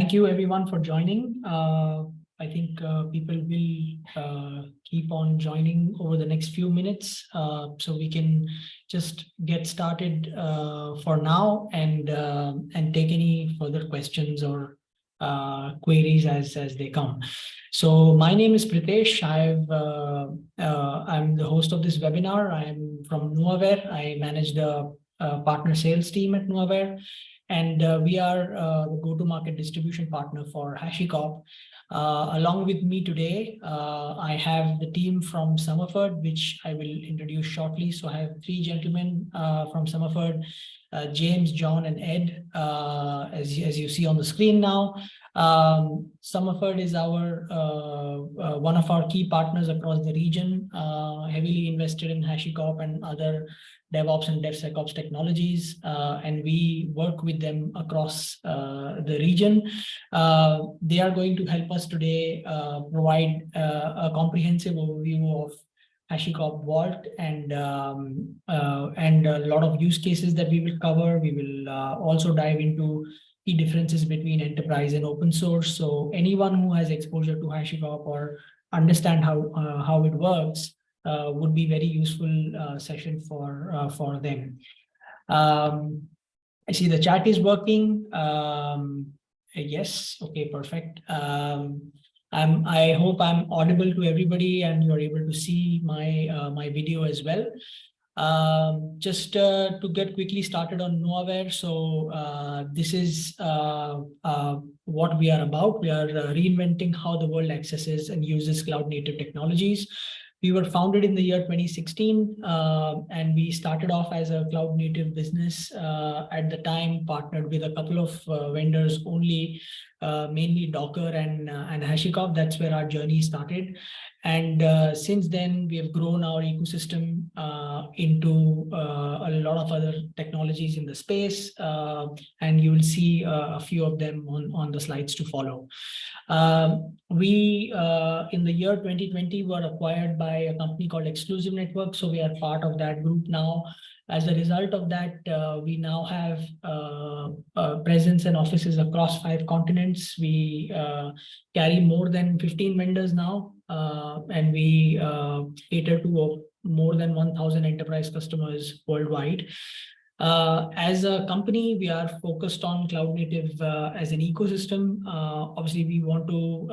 Thank you everyone for joining. I think people will keep on joining over the next few minutes, so we can just get started for now and take any further questions or queries as they come. So my name is Pritesh. I'm the host of this webinar. I'm from Nuaware. I manage the partner sales team at Nuaware. And we are the go-to-market distribution partner for HashiCorp. Along with me today, I have the team from Somerford, which I will introduce shortly. So I have three gentlemen from Somerford, James, John, and Ed, as you see on the screen now. Somerford is our one of our key partners across the region, heavily invested in HashiCorp and other DevOps and DevSecOps technologies, and we work with them across the region. They are going to help us today provide a comprehensive overview of HashiCorp Vault and a lot of use cases that we will cover. We will also dive into key differences between enterprise and open source. So anyone who has exposure to HashiCorp or understand how it works would be very useful session for them. I see the chat is working. Yes, okay, perfect. I hope I'm audible to everybody and you're able to see my video as well. Just to get quickly started on Nuaware. So this is what we are about. We are reinventing how the world accesses and uses cloud native technologies. We were founded in the year 2016, and we started off as a cloud native business. At the time, partnered with a couple of vendors only, mainly Docker and HashiCorp. That's where our journey started. And since then, we have grown our ecosystem into a lot of other technologies in the space, and you will see a few of them on the slides to follow. We, in the year 2020, were acquired by a company called Exclusive Network. So we are part of that group now. As a result of that, we now have presence and offices across 5 continents. We carry more than 15 vendors now, and we cater to more than 1,000 enterprise customers worldwide. As a company, we are focused on cloud native as an ecosystem. Obviously, we want to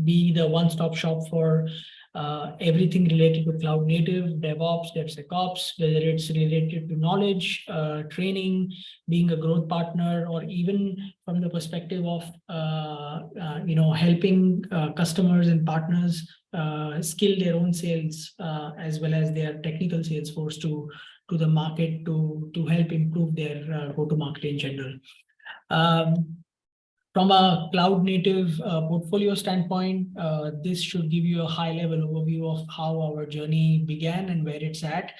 be the one-stop shop for everything related to cloud native, DevOps, DevSecOps, whether it's related to knowledge, training, being a growth partner, or even from the perspective of helping customers and partners skill their own sales as well as their technical sales force to the market to help improve their go-to-market in general. From a cloud native portfolio standpoint, this should give you a high-level overview of how our journey began and where it's at.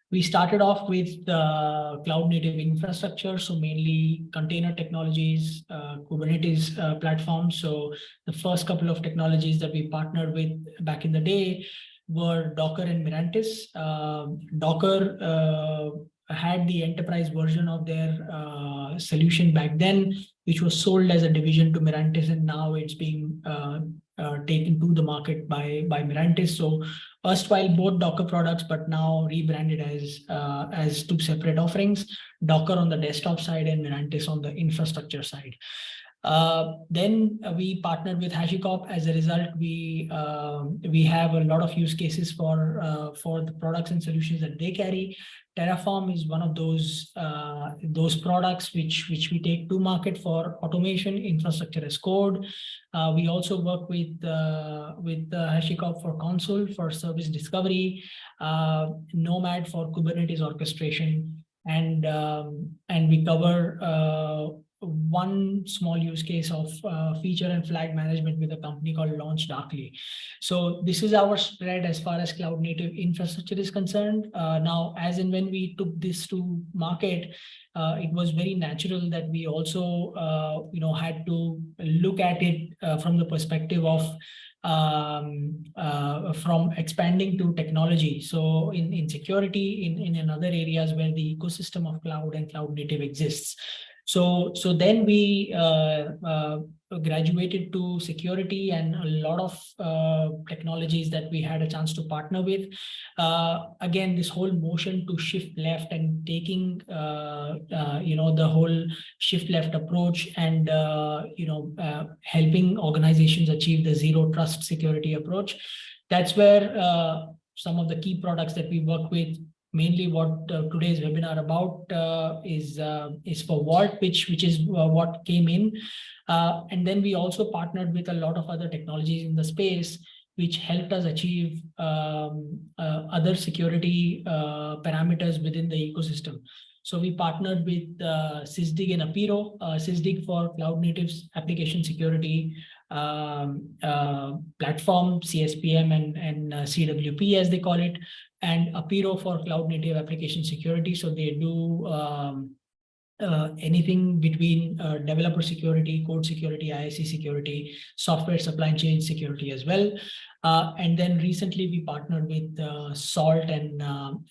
We started off with cloud native infrastructure, so mainly container technologies, Kubernetes platforms. So the first couple of technologies that we partnered with back in the day were Docker and Mirantis. Docker had the enterprise version of their solution back then, which was sold as a division to Mirantis, and now it's being taken to the market by Mirantis. So erstwhile both Docker products, but now rebranded as 2 separate offerings, Docker on the desktop side and Mirantis on the infrastructure side. Then we partnered with HashiCorp. As a result, we have a lot of use cases for the products and solutions that they carry. Terraform is one of those products which we take to market for automation, infrastructure as code. We also work with HashiCorp for console for service discovery, Nomad for Kubernetes orchestration, and we cover one small use case of feature and flag management with a company called Launch Darkly. So this is our spread as far as cloud native infrastructure is concerned. Now, as and when we took this to market, it was very natural that we also had to look at it from the perspective of from expanding to technology. So in security, in other areas where the ecosystem of cloud and cloud native exists. So then we graduated to security and a lot of technologies that we had a chance to partner with. Again, this whole motion to shift left and taking the whole shift left approach and helping organizations achieve the zero trust security approach. That's where some of the key products that we work with, mainly what today's webinar about is for Vault, which is what came in. And then we also partnered with a lot of other technologies in the space, which helped us achieve other security parameters within the ecosystem. So we partnered with Sysdig and Apiro, Sysdig for Cloud Native Application Security Platform, CSPM and CWP as they call it, and Apiro for Cloud Native Application Security. So they do anything between developer security, code security, ISC security, software supply chain security as well. And then recently we partnered with Salt and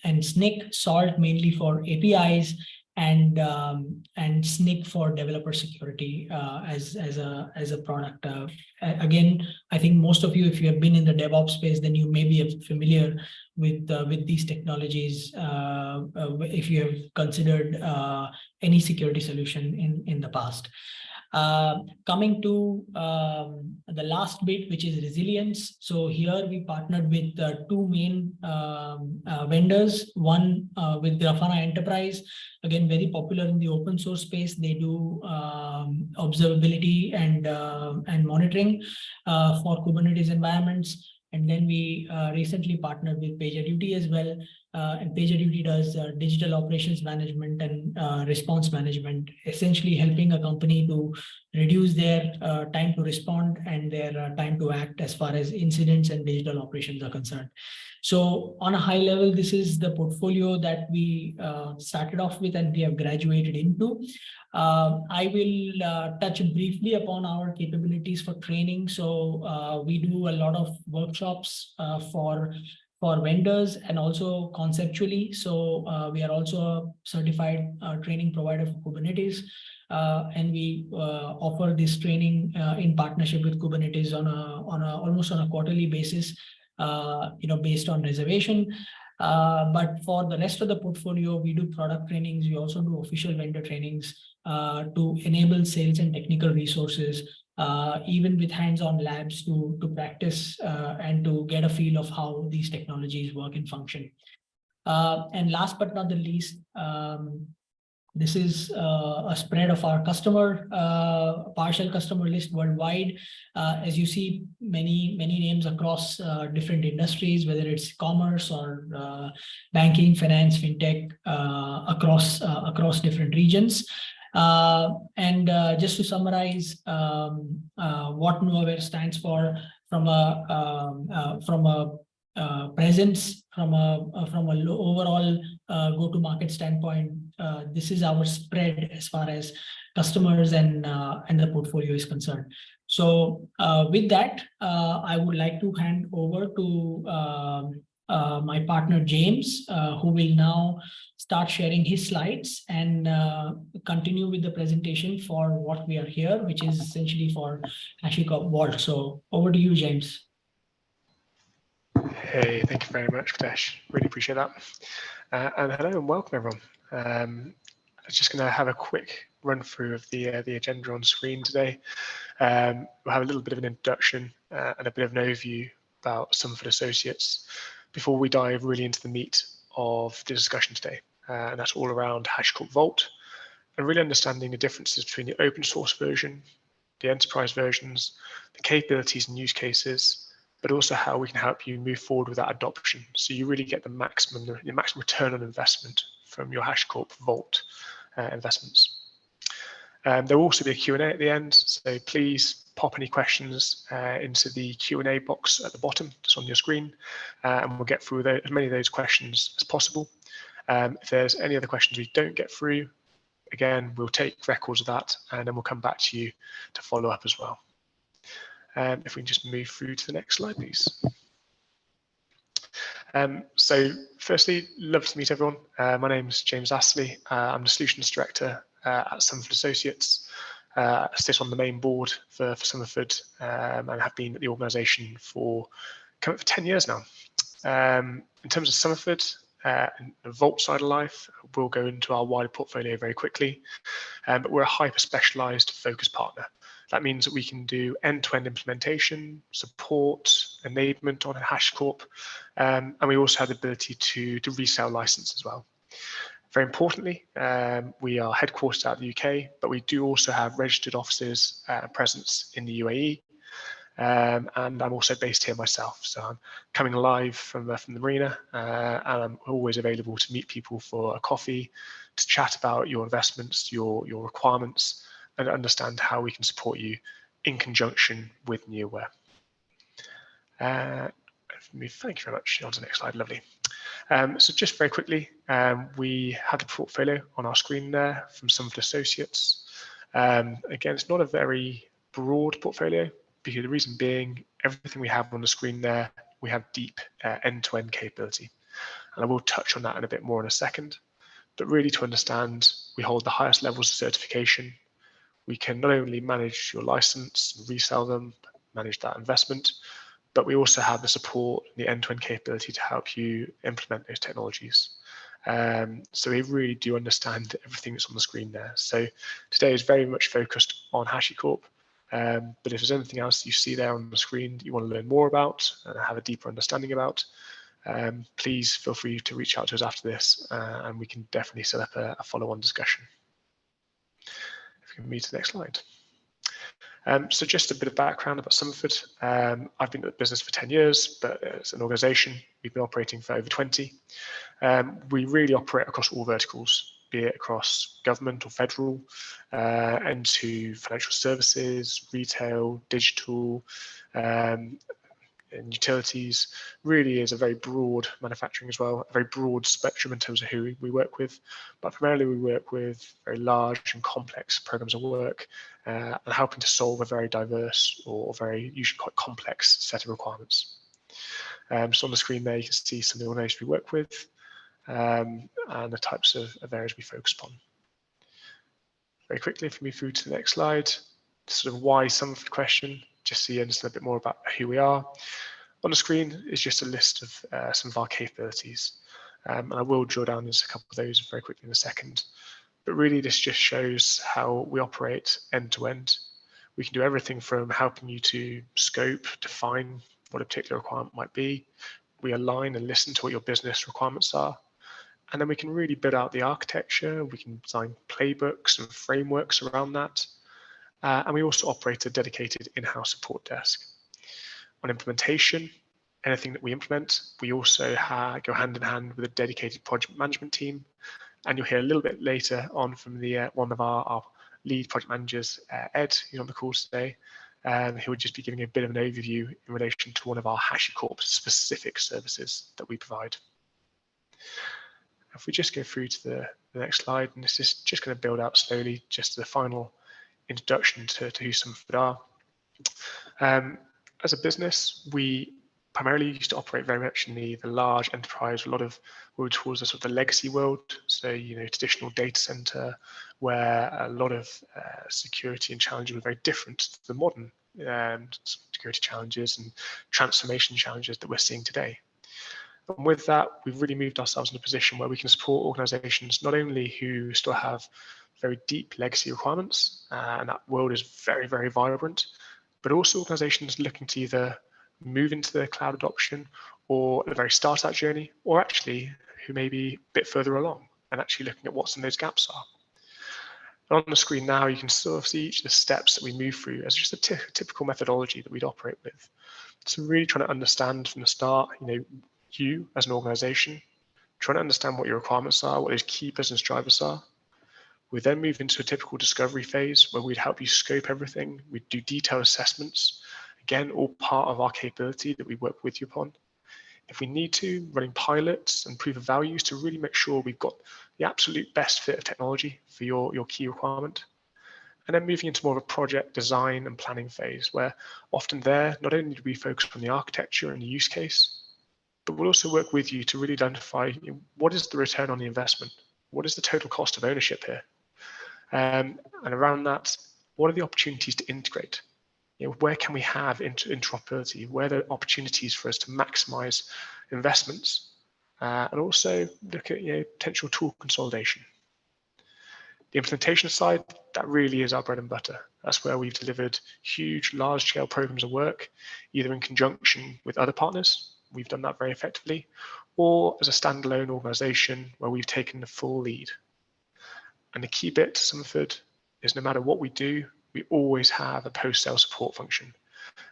SNCC. Salt mainly for APIs and SNCC for developer security as a product. Again, I think most of you, if you have been in the DevOps space, then you may be familiar with these technologies if you have considered any security solution in the past. Coming to the last bit, which is resilience. So here we partnered with two main vendors. One with Grafana Enterprise, again very popular in the open source space. They do observability and monitoring for Kubernetes environments. And then we recently partnered with PagerDuty as well. And PagerDuty does digital operations management and response management, essentially helping a company to reduce their time to respond and their time to act as far as incidents and digital operations are concerned. So on a high level, this is the portfolio that we started off with and we have graduated into. I will touch briefly upon our capabilities for training. So we do a lot of workshops for vendors and also conceptually. So we are also a certified training provider for Kubernetes. And we offer this training in partnership with Kubernetes on almost on a quarterly basis, based on reservation. But for the rest of the portfolio, we do product trainings. We also do official vendor trainings to enable sales and technical resources, even with hands-on labs to practice and to get a feel of how these technologies work and function. And last but not the least, this is a spread of our partial customer list worldwide. As you see, many names across different industries, whether it's commerce or banking, finance, fintech, across different regions. And just to summarize what Nuaware stands for from a presence, from a overall go-to-market standpoint, this is our spread as far as customers and the portfolio is concerned. So with that, I would like to hand over to my partner James, who will now start sharing his slides and continue with the presentation for what we are here, which is essentially for HashiCorp Vault. So over to you, James. Hey, thank you very much, Kadesh. Really appreciate that. And hello and welcome, everyone. I'm just going to have a quick run through of the agenda on screen today. We'll have a little bit of an introduction and a bit of an overview about Somerford Associates before we dive really into the meat of the discussion today. And that's all around HashiCorp Vault and really understanding the differences between the open source version, the enterprise versions, the capabilities and use cases, but also how we can help you move forward with that adoption, so you really get the maximum return on investment from your HashiCorp Vault investments. There will also be a Q&A at the end, so please pop any questions into the Q&A box at the bottom, just on your screen, and we'll get through as many of those questions as possible. If there's any other questions we don't get through, again, we'll take records of that, and then we'll come back to you to follow up as well. If we can just move through to the next slide, please. So firstly, love to meet everyone. My name is James Astley. I'm the Solutions Director at Somerford Associates. sit on the main board for Somerford, and have been at the organisation for coming up for 10 years now. In terms of Somerford, the Vault side of life, we'll go into our wider portfolio very quickly, but we're a hyper-specialised focused partner. That means that we can do end-to-end implementation, support, enablement on HashiCorp, and we also have the ability to resell license as well. Very importantly, we are headquartered out of the UK, but we do also have registered offices presence in the UAE, and I'm also based here myself. So I'm coming live from the marina, and I'm always available to meet people for a coffee, to chat about your investments, your requirements, and understand how we can support you in conjunction with Nuaware. Thank you very much. On to the next slide, lovely. So just very quickly, we have the portfolio on our screen there from Somerford Associates. Again, it's not a very broad portfolio, because the reason being, everything we have on the screen there, we have deep end-to-end capability. And I will touch on that in a bit more in a second. But really, to understand, we hold the highest levels of certification. We can not only manage your license, resell them, manage that investment, but we also have the support, the end-to-end capability to help you implement those technologies. So we really do understand everything that's on the screen there. So today is very much focused on HashiCorp, but if there's anything else you see there on the screen that you want to learn more about and have a deeper understanding about, please feel free to reach out to us after this, and we can definitely set up a follow-on discussion. If we can move to the next slide. So just a bit of background about Somerford. I've been at the business for 10 years, but as an organisation, we've been operating for over 20. We really operate across all verticals, be it across government or federal, and to financial services, retail, digital, and utilities. Really is a very broad manufacturing as well, a very broad spectrum in terms of who we work with, but primarily we work with very large and complex programs of work, and helping to solve a very diverse or very usually quite complex set of requirements. So on the screen there you can see some of the organizations we work with, and the types of areas we focus upon. Very quickly, if we move through to the next slide, sort of why Somerford question, just so you understand a bit more about who we are. On the screen is just a list of some of our capabilities, and I will drill down into a couple of those very quickly in a second. But really, this just shows how we operate end to end. We can do everything from helping you to scope, define what a particular requirement might be. We align and listen to what your business requirements are. And then we can really build out the architecture. We can design playbooks and frameworks around that. And we also operate a dedicated in-house support desk. On implementation, anything that we implement, we also go hand in hand with a dedicated project management team. And you'll hear a little bit later on from one of our lead project managers, Ed, who's on the call today, who will just be giving a bit of an overview in relation to one of our HashiCorp specific services that we provide. If we just go through to the next slide, and this is just going to build out slowly, just the final introduction to who Somerford are. As a business, we primarily used to operate very much in the large enterprise, a lot of world towards the sort of the legacy world. So, traditional data center, where a lot of security and challenges were very different to the modern security challenges and transformation challenges that we're seeing today. And with that, we've really moved ourselves in a position where we can support organizations not only who still have very deep legacy requirements, and that world is very, very vibrant, but also organizations looking to either move into the cloud adoption or at the very start of that journey, or actually who may be a bit further along and actually looking at what's in those gaps are. And on the screen now, you can sort of see each of the steps that we move through as just a typical methodology that we'd operate with. So really trying to understand from the start, you as an organization, trying to understand what your requirements are, what those key business drivers are. We then move into a typical discovery phase where we'd help you scope everything. We'd do detailed assessments, again, all part of our capability that we work with you upon. If we need to, running pilots and proof of values to really make sure we've got the absolute best fit of technology for your key requirement. And then moving into more of a project design and planning phase where often there, not only do we focus on the architecture and the use case, but we'll also work with you to really identify what is the return on the investment? What is the total cost of ownership here? And around that, what are the opportunities to integrate? Where can we have interoperability? Where are there opportunities for us to maximize investments and also look at potential tool consolidation? The implementation side, that really is our bread and butter. That's where we've delivered huge, large-scale programs of work, either in conjunction with other partners, we've done that very effectively, or as a standalone organization where we've taken the full lead. And the key bit to Somerford is no matter what we do, we always have a post-sale support function.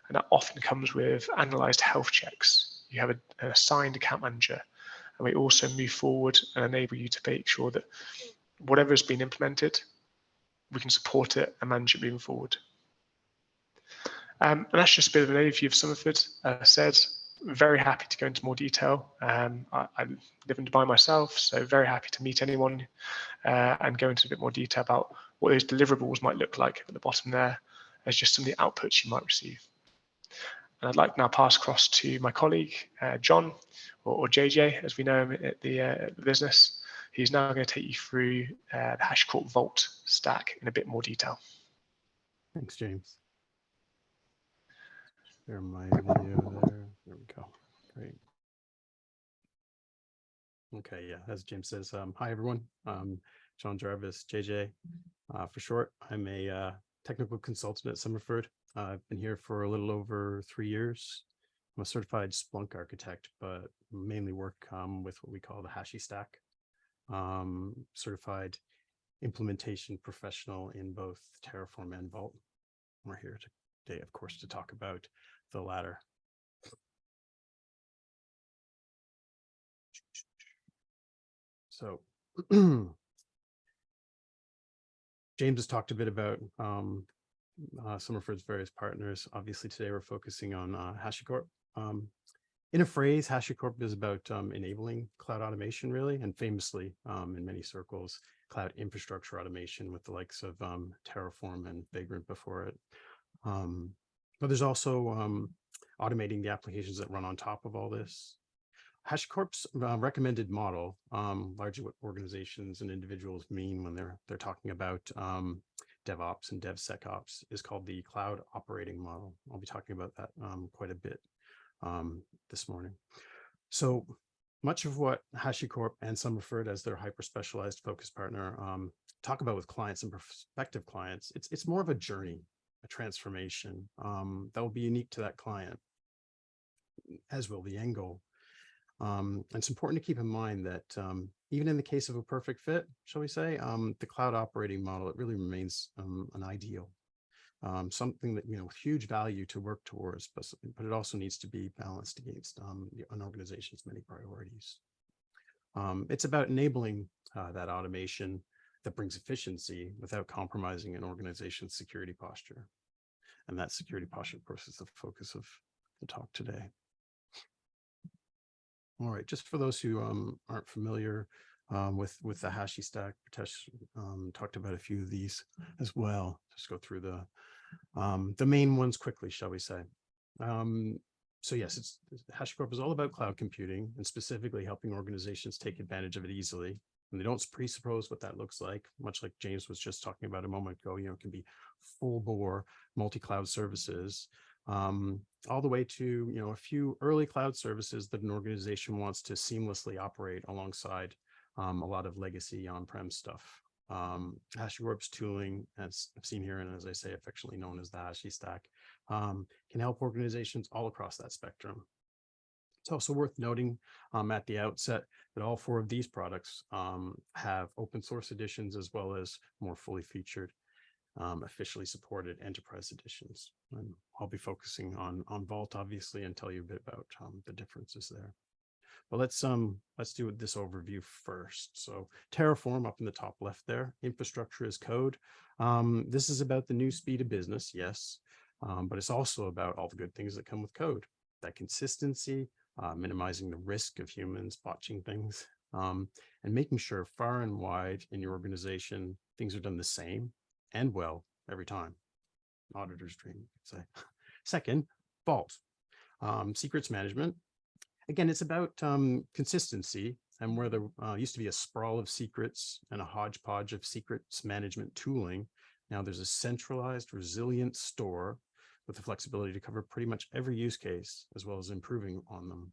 And that often comes with analyzed health checks. You have an assigned account manager, and we also move forward and enable you to make sure that whatever has been implemented, we can support it and manage it moving forward. And that's just a bit of an overview of Somerford. As I said, very happy to go into more detail. I live in Dubai myself, so very happy to meet anyone and go into a bit more detail about what those deliverables might look like at the bottom there as just some of the outputs you might receive. And I'd like to now pass across to my colleague, John, or JJ, as we know him at the business. He's now going to take you through the HashiCorp Vault stack in a bit more detail. Thanks, James. Share my video there. There we go. Great. Okay, yeah, as James says, hi, everyone. John Jarvis, JJ, for short. I'm a technical consultant at Somerford. I've been here for a little over 3 years. I'm a certified Splunk architect, but mainly work with what we call the Hashi stack. Certified implementation professional in both Terraform and Vault. We're here today, of course, to talk about the latter. So James has talked a bit about Somerford's various partners. Obviously, today we're focusing on HashiCorp. In a phrase, HashiCorp is about enabling cloud automation, really, and famously, in many circles, cloud infrastructure automation with the likes of Terraform and Vagrant before it. But there's also automating the applications that run on top of all this. HashiCorp's recommended model, largely what organizations and individuals mean when they're talking about DevOps and DevSecOps, is called the cloud operating model. I'll be talking about that quite a bit this morning. So much of what HashiCorp and Somerford, as their hyper-specialized focus partner, talk about with clients and prospective clients, it's more of a journey, a transformation that will be unique to that client, as will the end goal. And it's important to keep in mind that even in the case of a perfect fit, shall we say, the cloud operating model, it really remains an ideal, something that, with huge value to work towards, but it also needs to be balanced against an organization's many priorities. It's about enabling that automation that brings efficiency without compromising an organization's security posture. And that security posture, of course, is the focus of the talk today. All right, just for those who aren't familiar with the Hashi stack, Pritesh talked about a few of these as well. Just go through the main ones quickly, shall we say. So yes, HashiCorp is all about cloud computing and specifically helping organizations take advantage of it easily. And they don't presuppose what that looks like, much like James was just talking about a moment ago. It can be full bore multi-cloud services, all the way to a few early cloud services that an organization wants to seamlessly operate alongside a lot of legacy on-prem stuff. HashiCorp's tooling, as I've seen here, and as I say, affectionately known as the Hashi stack, can help organizations all across that spectrum. It's also worth noting at the outset that all 4 of these products have open source editions as well as more fully featured, officially supported enterprise editions. And I'll be focusing on Vault, obviously, and tell you a bit about the differences there. But let's do this overview first. So Terraform up in the top left there, infrastructure as code. This is about the new speed of business, yes, but it's also about all the good things that come with code, that consistency, minimizing the risk of humans botching things, and making sure far and wide in your organization, things are done the same and well every time. Auditor's dream, you could say. Second, Vault, secrets management. Again, it's about consistency, and where there used to be a sprawl of secrets and a hodgepodge of secrets management tooling, Now there's a centralized, resilient store with the flexibility to cover pretty much every use case, as well as improving on them.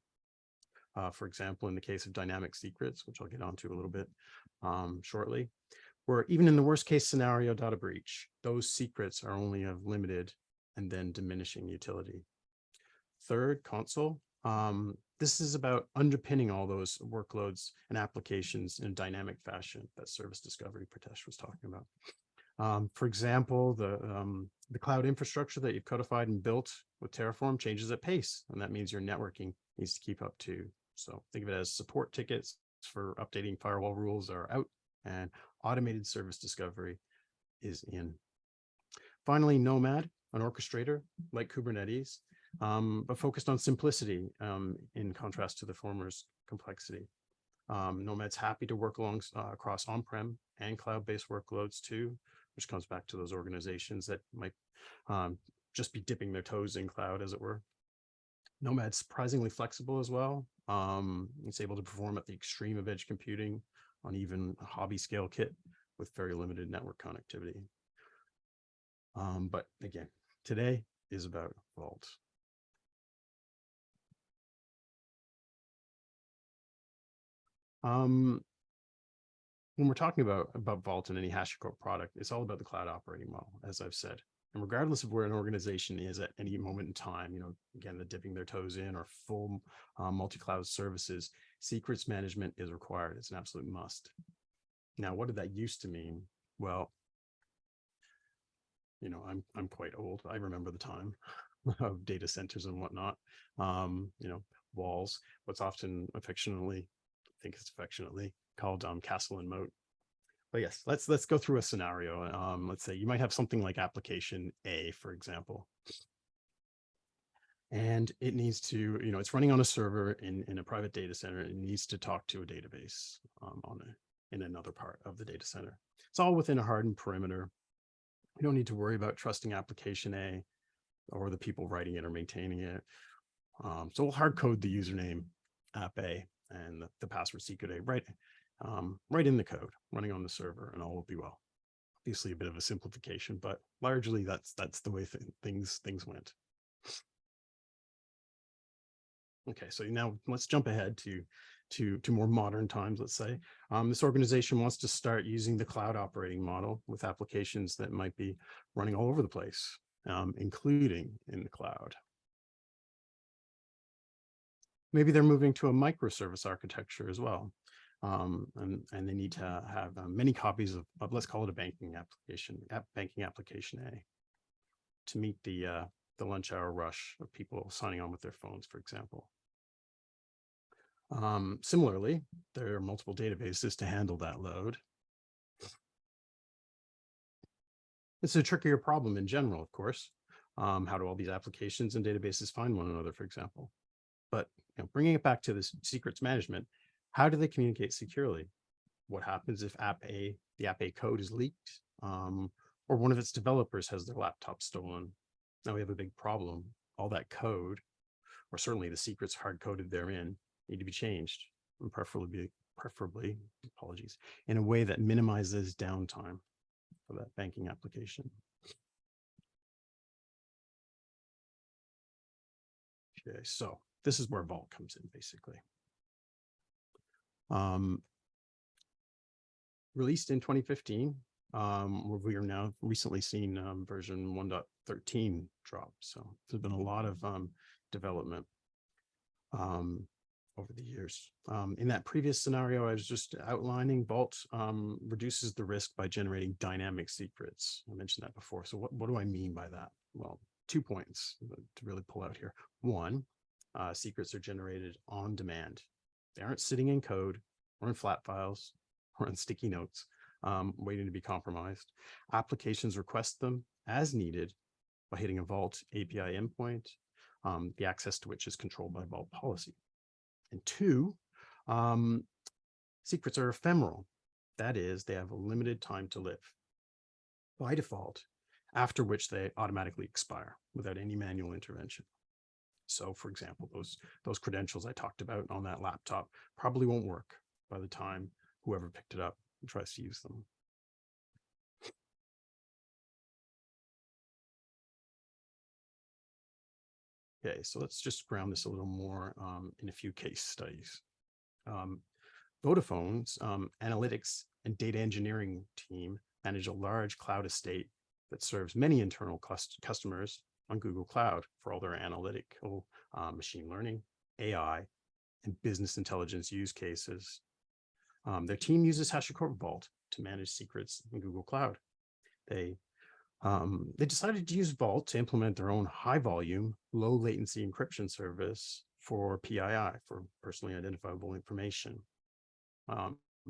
For example, in the case of dynamic secrets, which I'll get onto a little bit shortly, where even in the worst case scenario data breach, those secrets are only of limited and then diminishing utility. Third, console. This is about underpinning all those workloads and applications in a dynamic fashion that service discovery Pritesh was talking about. For example, the cloud infrastructure that you've codified and built with Terraform changes at pace, and that means your networking needs to keep up too. So think of it as support tickets for updating firewall rules are out, and automated service discovery is in. Finally, Nomad, an orchestrator like Kubernetes, but focused on simplicity in contrast to the former's complexity. Nomad's happy to work across on-prem and cloud-based workloads too, which comes back to those organizations that might just be dipping their toes in cloud, as it were. Nomad's surprisingly flexible as well. It's able to perform at the extreme of edge computing on even a hobby scale kit with very limited network connectivity. But again, today is about Vault. When we're talking about Vault and any HashiCorp product, it's all about the cloud operating model, as I've said. And regardless of where an organization is at any moment in time, again, the dipping their toes in or full multi-cloud services, secrets management is required. It's an absolute must. Now, what did that used to mean? Well, I'm quite old. I remember the time of data centers and whatnot. Walls, what's often affectionately called castle and moat. But yes, let's go through a scenario. Let's say you might have something like application A, for example, and it needs to, it's running on a server in a private data center. It needs to talk to a database in another part of the data center. It's all within a hardened perimeter. You don't need to worry about trusting application A or the people writing it or maintaining it. So we'll hard code the username app A and the password secret A right in the code running on the server, and all will be well. Obviously a bit of a simplification, but largely that's the way things went. Okay, so now let's jump ahead to more modern times. Let's say this organization wants to start using the cloud operating model with applications that might be running all over the place, including in the cloud. Maybe they're moving to a microservice architecture as well. And they need to have many copies of let's call it a banking application A, to meet the lunch hour rush of people signing on with their phones, for example. Similarly, there are multiple databases to handle that load. It's a trickier problem in general, of course. How do all these applications and databases find one another, for example? But bringing it back to this secrets management, how do they communicate securely? What happens if the app A code is leaked, or one of its developers has their laptop stolen? Now we have a big problem. All that code, or certainly the secrets hard-coded therein, need to be changed, and preferably, apologies, in a way that minimizes downtime for that banking application. Okay, so this is where Vault comes in, basically. Released in 2015, we are now recently seen version 1.13 drop. So there's been a lot of development over the years. In that previous scenario, I was just outlining, Vault reduces the risk by generating dynamic secrets. I mentioned that before. So what do I mean by that? Well, 2 points to really pull out here. One, secrets are generated on demand. They aren't sitting in code or in flat files or in sticky notes, waiting to be compromised. Applications request them as needed by hitting a Vault API endpoint, the access to which is controlled by Vault policy. And two, secrets are ephemeral. That is, they have a limited time to live by default, after which they automatically expire without any manual intervention. So, for example, those credentials I talked about on that laptop probably won't work by the time whoever picked it up and tries to use them. Okay, so let's just ground this a little more in a few case studies. Vodafone's analytics and data engineering team manage a large cloud estate that serves many internal customers on Google Cloud for all their analytical machine learning, AI, and business intelligence use cases. Their team uses HashiCorp Vault to manage secrets in Google Cloud. They decided to use Vault to implement their own high volume, low latency encryption service for PII, for personally identifiable information.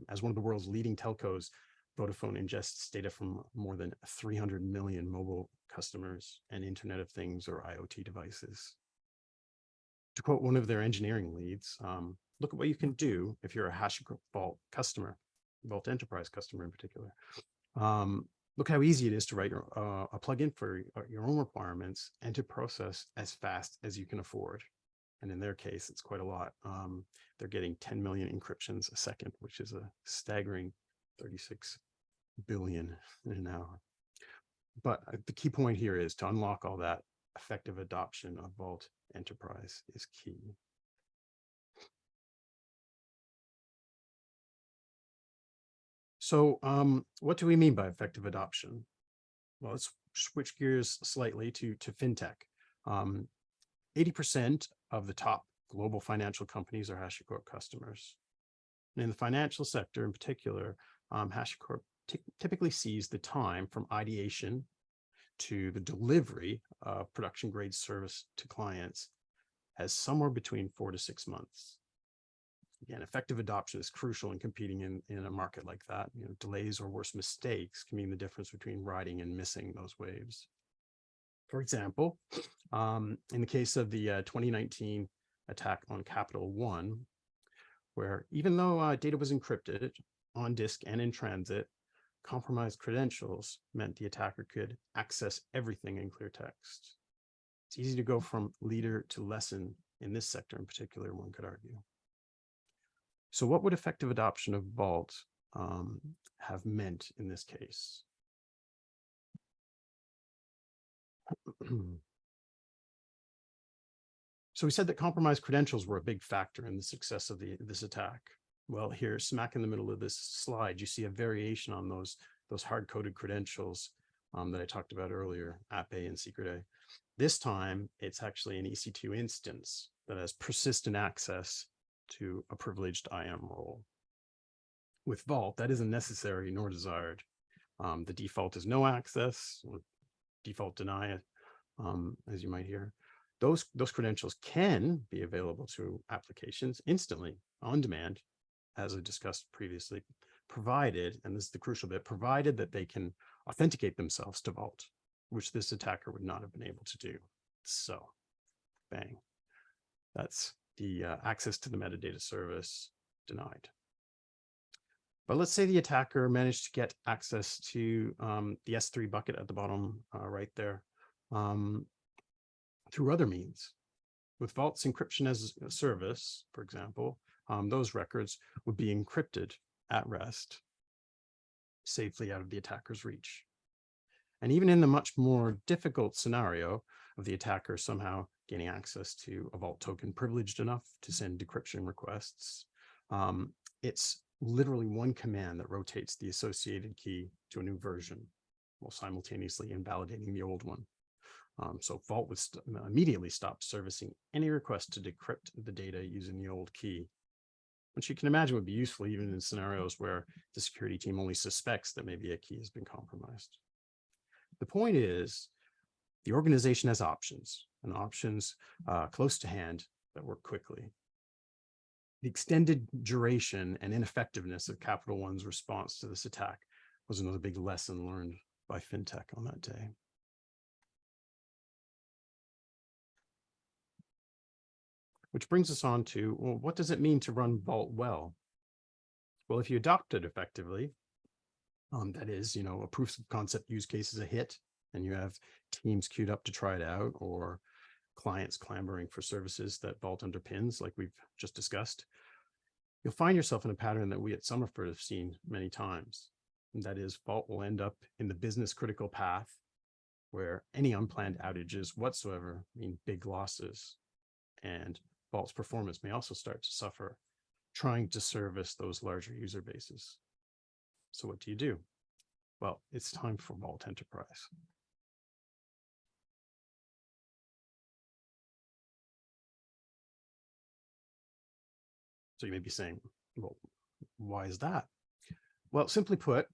As one of the world's leading telcos, Vodafone ingests data from more than 300 million mobile customers and Internet of Things or IoT devices. To quote one of their engineering leads, look at what you can do if you're a HashiCorp Vault customer, Vault Enterprise customer in particular. Look how easy it is to write a plugin for your own requirements and to process as fast as you can afford. And in their case, it's quite a lot. They're getting 10 million encryptions a second, which is a staggering 36 billion in an hour. But the key point here is to unlock all that, effective adoption of Vault Enterprise is key. So what do we mean by effective adoption? Well, let's switch gears slightly to fintech. 80% of the top global financial companies are HashiCorp customers. And in the financial sector in particular, HashiCorp typically sees the time from ideation to the delivery of production grade service to clients as somewhere between 4 to 6 months. Again, effective adoption is crucial in competing in a market like that. You know, delays or worse, mistakes can mean the difference between riding and missing those waves. For example, in the case of the 2019 attack on Capital One, where even though data was encrypted on disk and in transit, compromised credentials meant the attacker could access everything in clear text. It's easy to go from leader to lesson in this sector in particular, one could argue. So what would effective adoption of Vault have meant in this case? So we said that compromised credentials were a big factor in the success of this attack. Well, here, smack in the middle of this slide, you see a variation on those hard-coded credentials that I talked about earlier, app A and secret A. This time, it's actually an EC2 instance that has persistent access to a privileged IAM role. With Vault, that isn't necessary nor desired. The default is no access, or default deny it, as you might hear. Those credentials can be available to applications instantly, on demand, as I discussed previously, provided, and this is the crucial bit, provided that they can authenticate themselves to Vault, which this attacker would not have been able to do. So, bang. That's the access to the metadata service denied. But let's say the attacker managed to get access to the S3 bucket at the bottom right there through other means. With Vault's encryption as a service, for example, those records would be encrypted at rest, safely out of the attacker's reach. And even in the much more difficult scenario of the attacker somehow gaining access to a Vault token privileged enough to send decryption requests, it's literally one command that rotates the associated key to a new version while simultaneously invalidating the old one. So Vault would immediately stop servicing any request to decrypt the data using the old key, which you can imagine would be useful even in scenarios where the security team only suspects that maybe a key has been compromised. The point is, the organization has options, and options close to hand that work quickly. The extended duration and ineffectiveness of Capital One's response to this attack was another big lesson learned by FinTech on that day. Which brings us on to, well, what does it mean to run Vault well? Well, if you adopt it effectively, that is, a proof of concept use case is a hit, and you have teams queued up to try it out, or clients clamoring for services that Vault underpins, like we've just discussed, you'll find yourself in a pattern that we at Somerford have seen many times. And that is, Vault will end up in the business critical path where any unplanned outages whatsoever mean big losses, and Vault's performance may also start to suffer trying to service those larger user bases. So what do? Well, it's time for Vault Enterprise. So you may be saying, well, why is that? Well, simply put,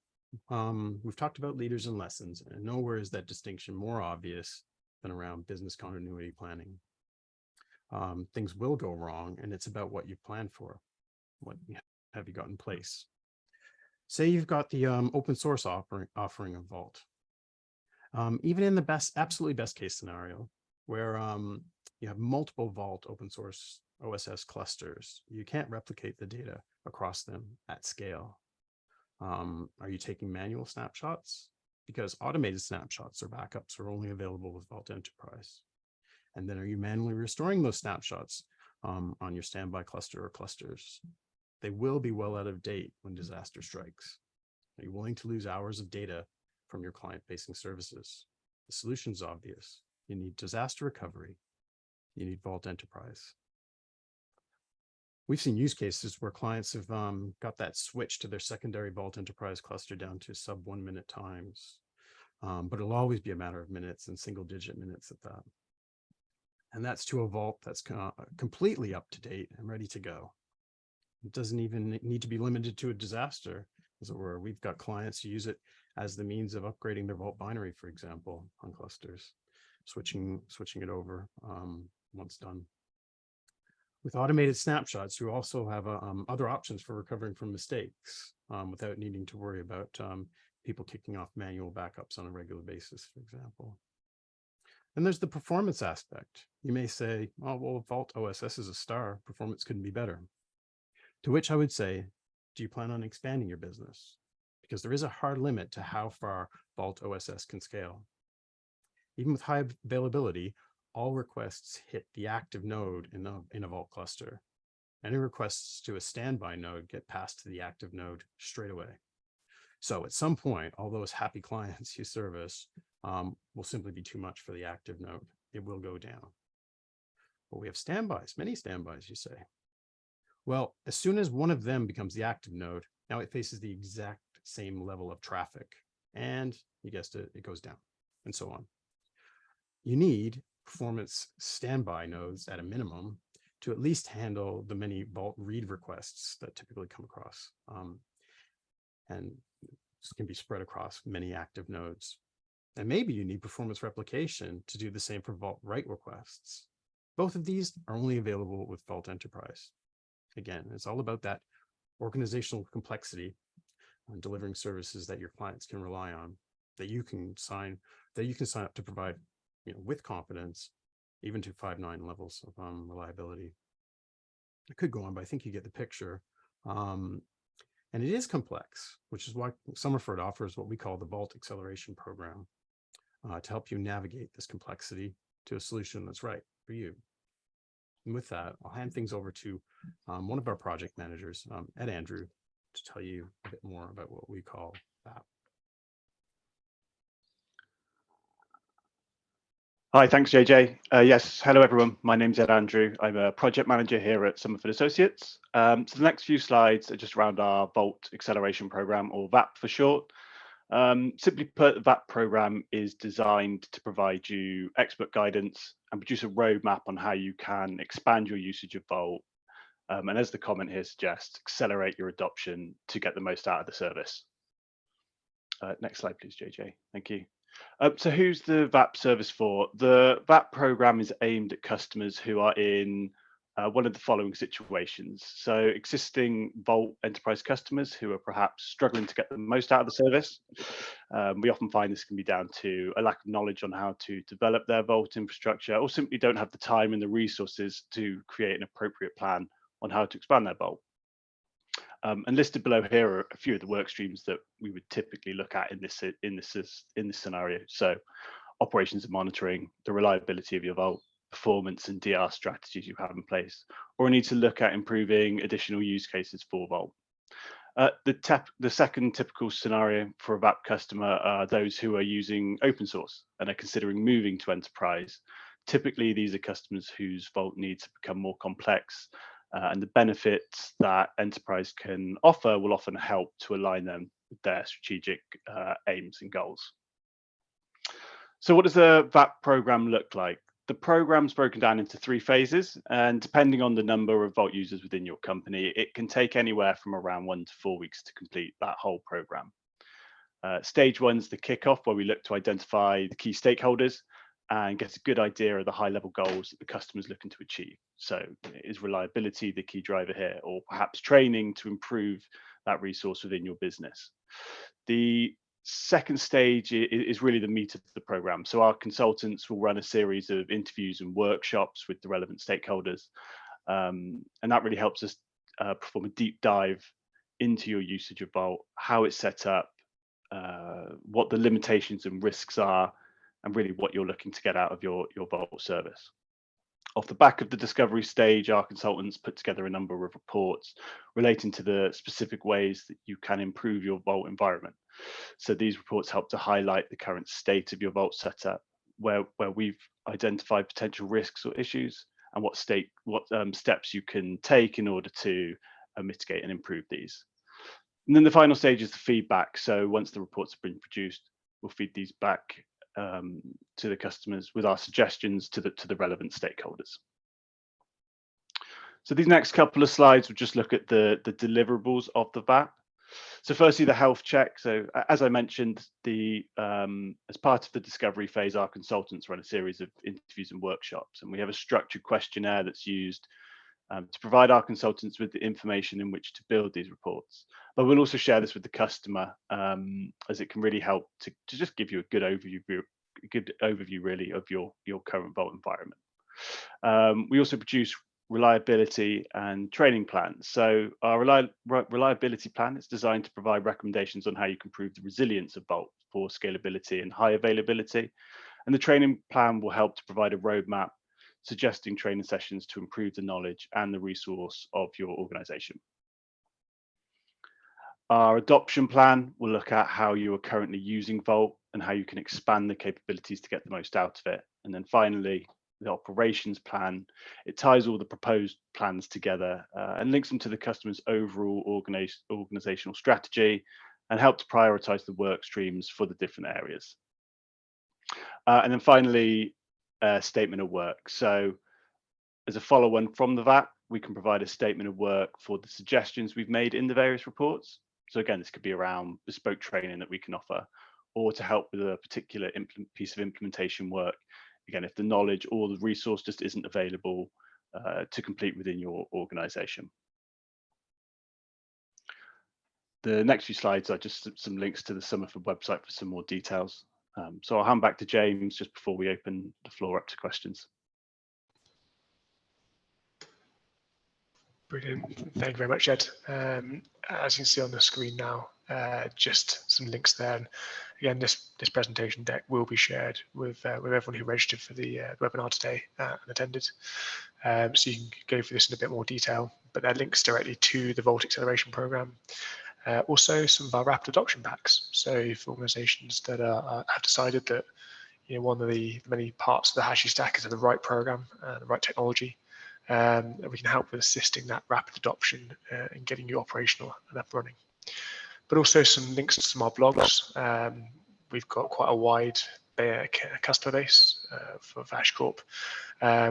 we've talked about leaders and lessons, and nowhere is that distinction more obvious than around business continuity planning. Things will go wrong, and it's about what you've planned for. What have you got in place? Say you've got the open source offering of Vault. Even in the absolutely best case scenario, where you have multiple Vault open source OSS clusters, you can't replicate the data across them at scale. Are you taking manual snapshots? Because automated snapshots or backups are only available with Vault Enterprise. And then are you manually restoring those snapshots on your standby cluster or clusters? They will be well out of date when disaster strikes. Are you willing to lose hours of data from your client-facing services? The solution's obvious. You need disaster recovery. You need Vault Enterprise. We've seen use cases where clients have got that switch to their secondary Vault Enterprise cluster down to sub 1 minute times, but it'll always be a matter of minutes and single-digit minutes at that. And that's to a Vault that's completely up to date and ready to go. It doesn't even need to be limited to a disaster, as it were. We've got clients who use it as the means of upgrading their Vault binary, for example, on clusters, switching it over once done. With automated snapshots, you also have other options for recovering from mistakes without needing to worry about people kicking off manual backups on a regular basis, for example. And there's the performance aspect. You may say, oh, well, Vault OSS is a star, performance couldn't be better. To which I would say, do you plan on expanding your business? Because there is a hard limit to how far Vault OSS can scale. Even with high availability, all requests hit the active node in a Vault cluster. Any requests to a standby node get passed to the active node straight away. So at some point, all those happy clients you service will simply be too much for the active node. It will go down. But we have standbys, many standbys, you say. Well, as soon as one of them becomes the active node, now it faces the exact same level of traffic. And you guessed it, it goes down, and so on. You need performance standby nodes at a minimum to at least handle the many Vault read requests that typically come across. And this can be spread across many active nodes. And maybe you need performance replication to do the same for Vault write requests. Both of these are only available with Vault Enterprise. Again, it's all about that organizational complexity and delivering services that your clients can rely on, that you can sign up to provide, with confidence, even to 5.9 levels of reliability. I could go on, but I think you get the picture. And it is complex, which is why Somerford offers what we call the Vault Acceleration Program to help you navigate this complexity to a solution that's right for you. And with that, I'll hand things over to one of our project managers, Ed Andrew, to tell you a bit more about what we call that. Hi, thanks, JJ. Yes, hello, everyone. My name's Ed Andrew. I'm a project manager here at Somerford Associates. So the next few slides are just around our Vault Acceleration Program, or VAP for short. Simply put, the VAP program is designed to provide you expert guidance and produce a roadmap on how you can expand your usage of Vault. And as the comment here suggests, accelerate your adoption to get the most out of the service. Next slide, please, JJ. Thank you. So who's the VAP service for? The VAP program is aimed at customers who are in one of the following situations. So existing Vault Enterprise customers who are perhaps struggling to get the most out of the service. We often find this can be down to a lack of knowledge on how to develop their Vault infrastructure, or simply don't have the time and the resources to create an appropriate plan on how to expand their Vault. And listed below here are a few of the work streams that we would typically look at in this scenario. So operations and monitoring, the reliability of your Vault, performance and DR strategies you have in place, or a need to look at improving additional use cases for Vault. The second typical scenario for a VAP customer are those who are using open source and are considering moving to enterprise. Typically, these are customers whose Vault needs have become more complex, and the benefits that enterprise can offer will often help to align them with their strategic aims and goals. So what does a VAP program look like? The program's broken down into 3 phases, and depending on the number of Vault users within your company, it can take anywhere from around 1 to 4 weeks to complete that whole program. Stage 1 is the kickoff, where we look to identify the key stakeholders and get a good idea of the high-level goals that the customer is looking to achieve. So is reliability the key driver here, or perhaps training to improve that resource within your business? The second stage is really the meat of the program. So our consultants will run a series of interviews and workshops with the relevant stakeholders. And that really helps us perform a deep dive into your usage of Vault, how it's set up, what the limitations and risks are, and really what you're looking to get out of your Vault service. Off the back of the discovery stage, our consultants put together a number of reports relating to the specific ways that you can improve your Vault environment. So these reports help to highlight the current state of your Vault setup, where we've identified potential risks or issues, and what steps you can take in order to mitigate and improve these. And then the final stage is the feedback. So once the reports have been produced, we'll feed these back to the customers with our suggestions to the relevant stakeholders. So these next couple of slides will just look at the deliverables of the VAP. So firstly, the health check. So as I mentioned, as part of the discovery phase, our consultants run a series of interviews and workshops, and we have a structured questionnaire that's used to provide our consultants with the information in which to build these reports. But we'll also share this with the customer, as it can really help to just give you a good overview really of your current Vault environment. We also produce reliability and training plans. So our reliability plan is designed to provide recommendations on how you can improve the resilience of Vault for scalability and high availability. And the training plan will help to provide a roadmap suggesting training sessions to improve the knowledge and the resource of your organization. Our adoption plan will look at how you are currently using Vault and how you can expand the capabilities to get the most out of it. And then finally, the operations plan, it ties all the proposed plans together and links them to the customer's overall organizational strategy and help to prioritize the work streams for the different areas. And then finally, statement of work. So as a follow-on from the VAP, we can provide a statement of work for the suggestions we've made in the various reports. So again, this could be around bespoke training that we can offer, or to help with a particular piece of implementation work. Again, if the knowledge or the resource just isn't available to complete within your organization. The next few slides are just some links to the Somerford website for some more details. So I'll hand back to James just before we open the floor up to questions. Brilliant. Thank you very much, Ed. As you can see on the screen now, just some links there. And again, this presentation deck will be shared with everyone who registered for the webinar today and attended. So you can go through this in a bit more detail, but there are links directly to the Vault Acceleration Program. Also, some of our rapid adoption packs. So for organizations that have decided that one of the many parts of the Hashi stack is the right program, the right technology, we can help with assisting that rapid adoption and getting you operational and up and running. But also some links to some of our blogs. We've got quite a wide customer base for HashiCorp.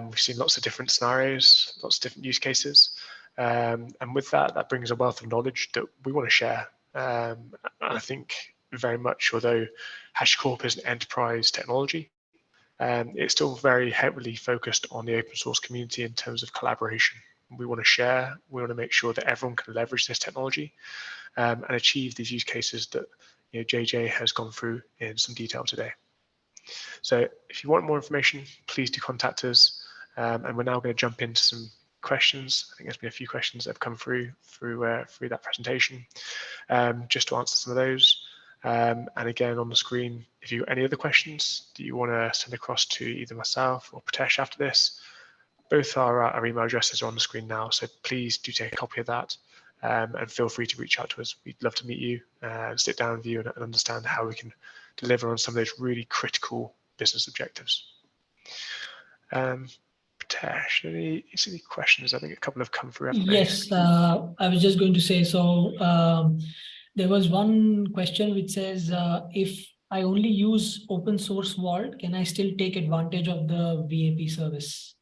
We've seen lots of different scenarios, lots of different use cases. And with that brings a wealth of knowledge that we want to share. And I think very much, although HashiCorp is an enterprise technology, it's still very heavily focused on the open source community in terms of collaboration. We want to share, we want to make sure that everyone can leverage this technology and achieve these use cases that JJ has gone through in some detail today. So if you want more information, please do contact us. And we're now going to jump into some questions. I think there's been a few questions that have come through that presentation, just to answer some of those. And again, on the screen, if you have any other questions that you want to send across to either myself or Pratesh after this, both our email addresses are on the screen now, so please do take a copy of that and feel free to reach out to us. We'd love to meet you and sit down with you and understand how we can deliver on some of those really critical business objectives. Pritesh, any questions? I think a couple have come through. Yes, I was just going to say, so there was one question which says, if I only use open source Vault, can I still take advantage of the VAP service?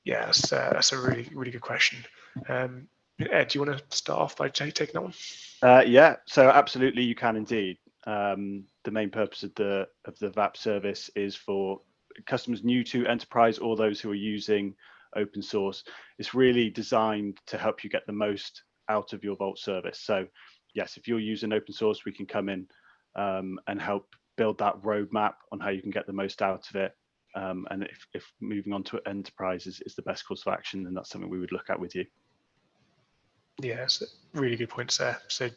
Yes, that's a really, really good question. Ed, do you want to start off by taking that one? Yeah, so absolutely you can indeed. The main purpose of the VAP service is for customers new to enterprise or those who are using open source. It's really designed to help you get the most out of your Vault service. So yes, if you're using open source, we can come in and help build that roadmap on how you can get the most out of it. And if moving on to enterprise is the best course of action, then that's something we would look at with you. Yeah, so really good points there. So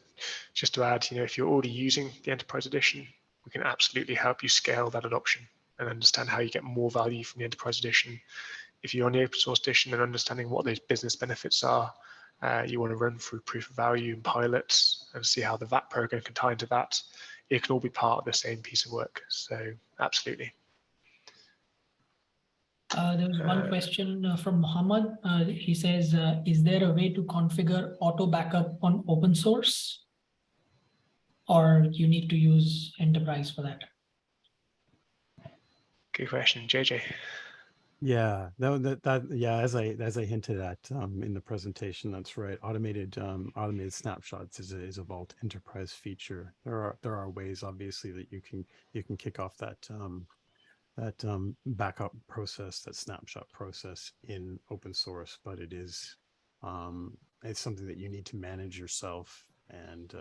just to add, if you're already using the enterprise edition, we can absolutely help you scale that adoption and understand how you get more value from the enterprise edition. If you're on the open source edition and understanding what those business benefits are, you want to run through proof of value and pilots and see how the VAP program can tie into that. It can all be part of the same piece of work. So absolutely. There was one question from Muhammad. He says, is there a way to configure auto backup on open source? Or you need to use enterprise for that? Good question, JJ. Yeah, yeah, as I hinted at in the presentation, that's right. Automated snapshots is a Vault enterprise feature. There are ways, obviously, that you can kick off that backup process, that snapshot process in open source, but it's something that you need to manage yourself. And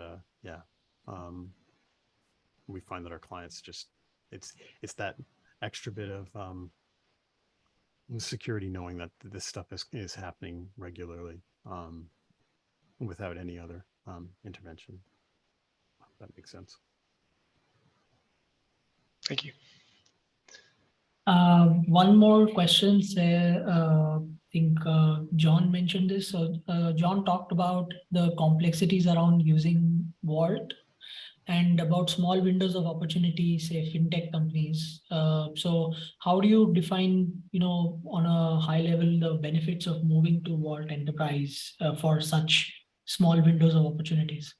we find that our clients it's that extra bit of security, knowing that this stuff is happening regularly without any other intervention. That makes sense. Thank you. One more question. I think John mentioned this. So John talked about the complexities around using Vault and about small windows of opportunity, say fintech companies. So how do you define, on a high level, the benefits of moving to Vault Enterprise for such small windows of opportunities?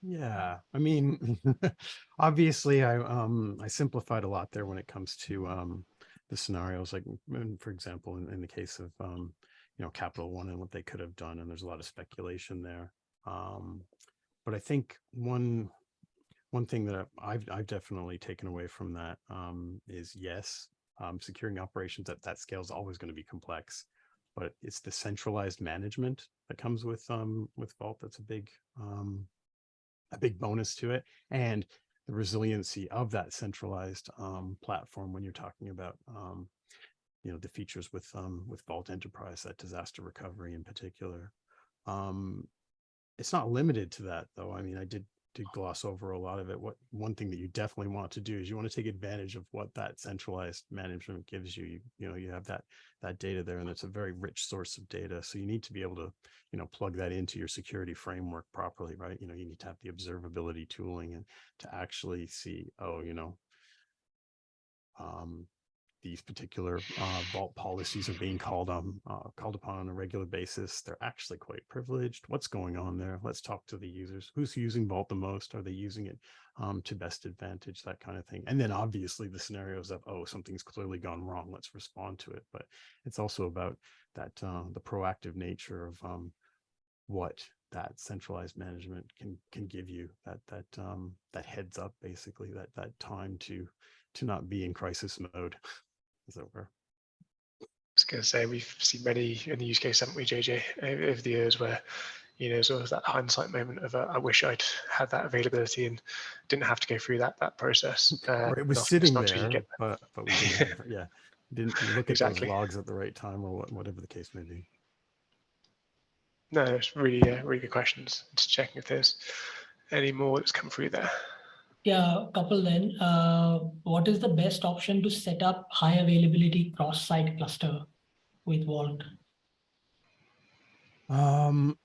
Yeah, I mean, obviously, I simplified a lot there when it comes to the scenarios. Like, for example, in the case of Capital One and what they could have done, and there's a lot of speculation there. But I think one thing that I've definitely taken away from that is, yes, securing operations at that scale is always going to be complex, but it's the centralized management that comes with Vault that's a big bonus to it, and the resiliency of that centralized platform when you're talking about the features with Vault Enterprise, that disaster recovery in particular. It's not limited to that, though. I mean, I did gloss over a lot of it. One thing that you definitely want to do is you want to take advantage of what that centralized management gives you. You have that data there, and it's a very rich source of data. So you need to be able to plug that into your security framework properly, right? You need to have the observability tooling and to actually see, these particular Vault policies are being called upon on a regular basis. They're actually quite privileged. What's going on there? Let's talk to the users. Who's using Vault the most? Are they using it to best advantage? That kind of thing. And then obviously the scenarios of, something's clearly gone wrong, let's respond to it. But it's also about that the proactive nature of what that centralized management can give you, that heads up, basically, that time to not be in crisis mode. As it were. I was going to say, we've seen many in the use case, haven't we, JJ, over the years, where there's always that hindsight moment of I wish I'd had that availability and didn't have to go through that process. Or it was sitting there, but we didn't look at those logs at the right time, or whatever the case may be. No, it's really really good questions. Just checking if there's any more that's come through there. Yeah, a couple then. What is the best option to set up high availability cross-site cluster with Vault? So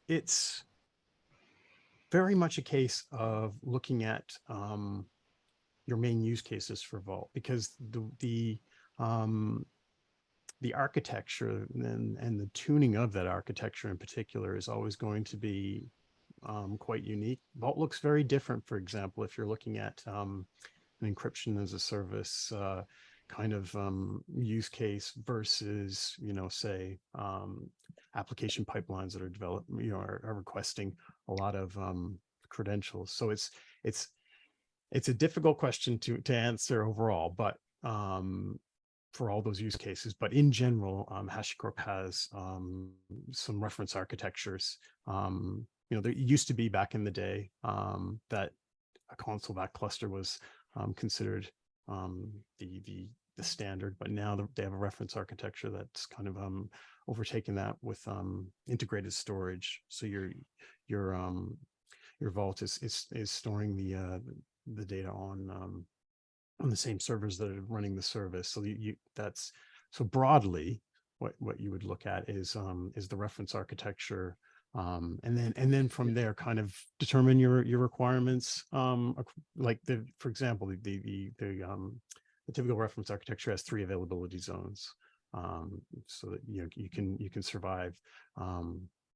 it's very much a case of looking at your main use cases for Vault, because the architecture and the tuning of that architecture in particular is always going to be quite unique. Vault looks very different, for example, if you're looking at an encryption as a service kind of use case versus, say, application pipelines that are developed, are requesting a lot of credentials. So it's a difficult question to answer overall, but for all those use cases. But in general, HashiCorp has some reference architectures. There used to be back in the day that a console back cluster was considered the standard, but now they have a reference architecture that's kind of overtaken that with integrated storage. So your Vault is storing the data on the same servers that are running the service. So that's so broadly what you would look at is the reference architecture, and then from there kind of determine your requirements. Like for example, the typical reference architecture has 3 availability zones, so that you can survive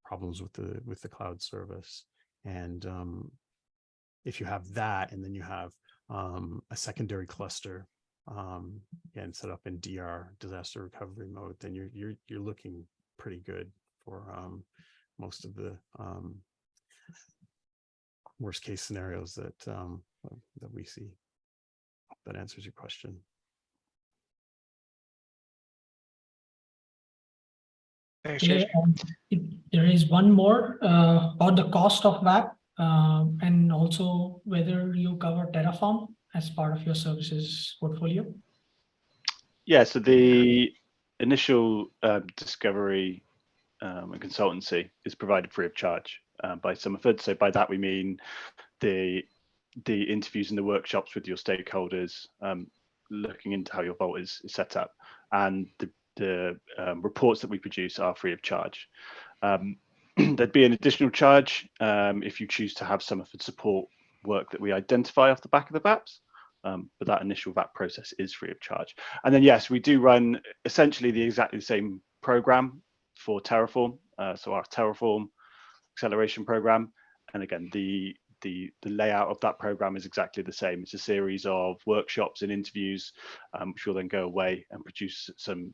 problems with the cloud service. And if you have that, and then you have a secondary cluster and set up in DR, disaster recovery mode, then you're looking pretty good for most of the worst case scenarios that we see. Hope that answers your question. Thanks, Yeah, JJ. there is one more about the cost of WAP, and also whether you cover Terraform as part of your services portfolio. Yeah, so the initial discovery and consultancy is provided free of charge by Somerford. So by that we mean the interviews and the workshops with your stakeholders, looking into how your Vault is set up, and the reports that we produce are free of charge. There'd be an additional charge if you choose to have Somerford support work that we identify off the back of the VAPs. But that initial VAP process is free of charge. And then, yes, we do run essentially exactly the same program for Terraform. So our Terraform acceleration program. And again, the layout of that program is exactly the same. It's a series of workshops and interviews, which will then go away and produce some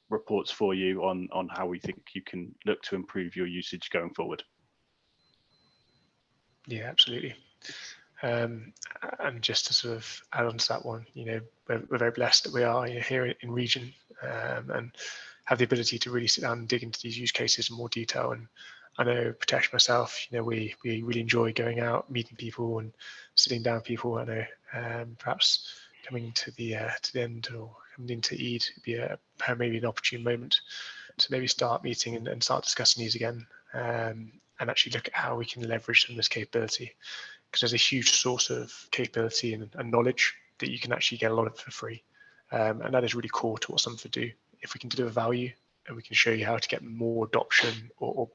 reports for you on how we think you can look to improve your usage going forward. Yeah, absolutely. And just to sort of add on to that one, we're very blessed that we are here in region and have the ability to really sit down and dig into these use cases in more detail. And I know Pritesh, myself, we really enjoy going out, meeting people and sitting down with people. I know perhaps coming to the end or coming into Eid would be maybe an opportune moment to maybe start meeting and start discussing these again, and actually look at how we can leverage some of this capability. Because there's a huge source of capability and knowledge that you can actually get a lot of for free. And that is really core to what Somerford do. If we can deliver value and we can show you how to get more adoption or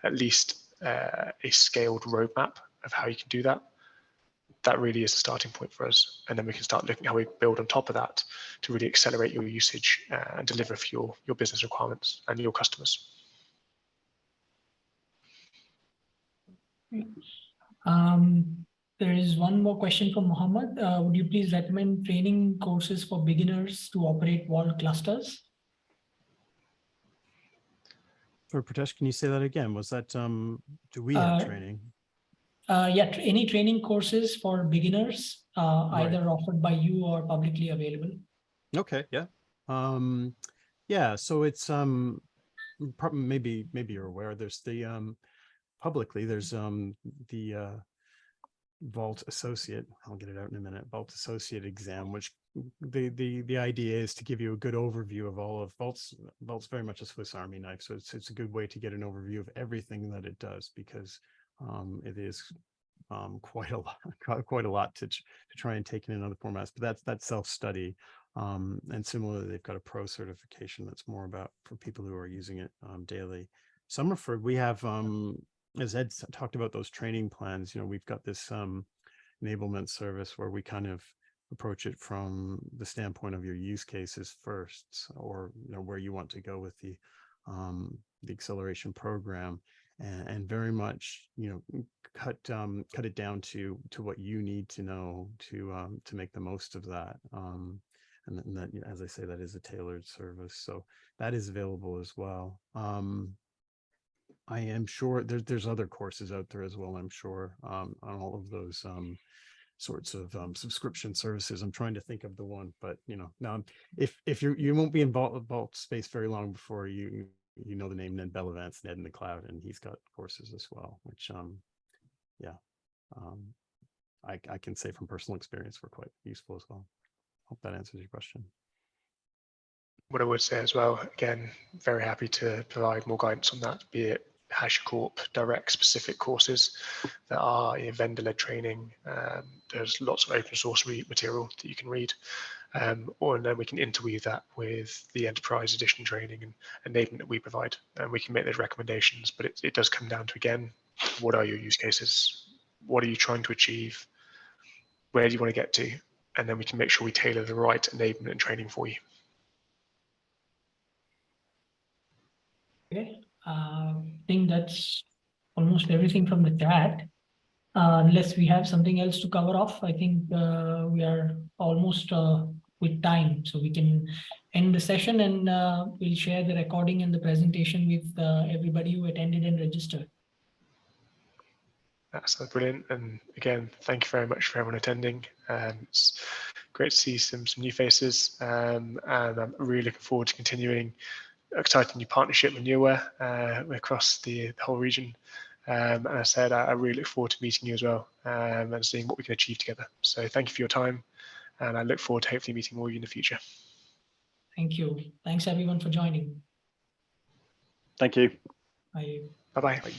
at least a scaled roadmap of how you can do that, that really is the starting point for us. And then we can start looking at how we build on top of that to really accelerate your usage and deliver for your business requirements and your customers. There is one more question from Mohammed. Would you please recommend training courses for beginners to operate Vault clusters? For Pritesh, can you say that again? Was that, do we have training? Yeah, any training courses for beginners, either Right. offered by you or publicly available. Okay, yeah. Yeah, so it's maybe you're aware there's the publicly there's the Vault Associate, I'll get it out in a minute, Vault Associate exam, which the idea is to give you a good overview of all of Vault's very much a Swiss Army knife. So it's a good way to get an overview of everything that it does, because it is quite a lot, to try and take in another formats. But that's self-study. And similarly, they've got a pro certification that's more about for people who are using it daily. Somerford, we have, as Ed talked about those training plans, we've got this enablement service where we kind of approach it from the standpoint of your use cases first, or where you want to go with the acceleration program, and very much cut it down to what you need to know to make the most of that. And that, as I say, that is a tailored service, so that is available as well. I am sure there's other courses out there as well, I'm sure, on all of those sorts of subscription services. I'm trying to think of the one, but now if you won't be in Vault space very long before you know the name Ned Bellavance, Ned in the Cloud, and he's got courses as well, which I can say from personal experience were quite useful as well. Hope that answers your question. What I would say as well, again, very happy to provide more guidance on that, be it HashiCorp direct specific courses that are vendor-led training. There's lots of open source material that you can read, or then we can interweave that with the enterprise edition training and enablement that we provide, and we can make those recommendations. But it does come down to, again, what are your use cases? What are you trying to achieve? Where do you want to get to? And then we can make sure we tailor the right enablement and training for you. Okay, I think that's almost everything from the chat. Unless we have something else to cover off, I think we are almost with time, so we can end the session, and we'll share the recording and the presentation with everybody who attended and registered. That's brilliant. And again, thank you very much for everyone attending. It's great to see some new faces, and I'm really looking forward to continuing exciting new partnership with Nuaware across the whole region. And as I said, I really look forward to meeting you as well, and seeing what we can achieve together. So thank you for your time, and I look forward to hopefully meeting more of you in the future. Thank you. Thanks everyone for joining. Thank you. Bye. Bye-bye.